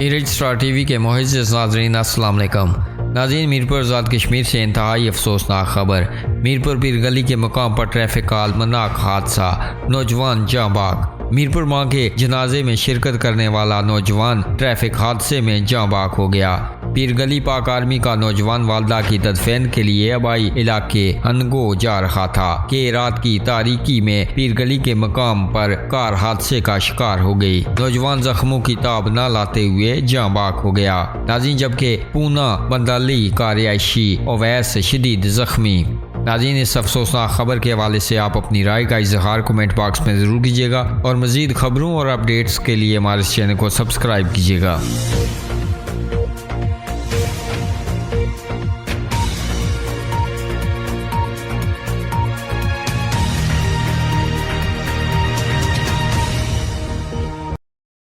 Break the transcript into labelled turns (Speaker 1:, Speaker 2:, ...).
Speaker 1: Registrar TV के मुअज़्ज़ज़ नाज़रीन अस्सलाम वालेकुम। नाज़रीन, मीरपुर आज़ाद कश्मीर से इंतहाई अफसोसनाक खबर। मीरपुर पीर गली के मकाम पर ट्रैफिक का अलमनाक हादसा, नौजवान जाँ बाग। मीरपुर माँ के जनाजे में शिरकत करने वाला नौजवान ट्रैफिक हादसे में जाँ बाग हो गया। पीर गली पाक आर्मी का नौजवान वालदा की तदफीन के लिए आबाई इलाके अनगो जा रहा था कि रात की तारीकी में पीर गली के मकाम पर कार हादसे का शिकार हो गई। नौजवान जख्मों की ताब न लाते हुए जाँ बाग हो गया। नाज़रीन, जबकि पूना बंदाली का रिहायशी ओवैस शदीद जख्मी। नाज़रीन, इस अफसोसनाक खबर के हवाले से आप अपनी राय का इजहार कमेंट बॉक्स में ज़रूर कीजिएगा और मज़ीद खबरों और अपडेट्स के लिए हमारे इस चैनल को सब्सक्राइब कीजिएगा।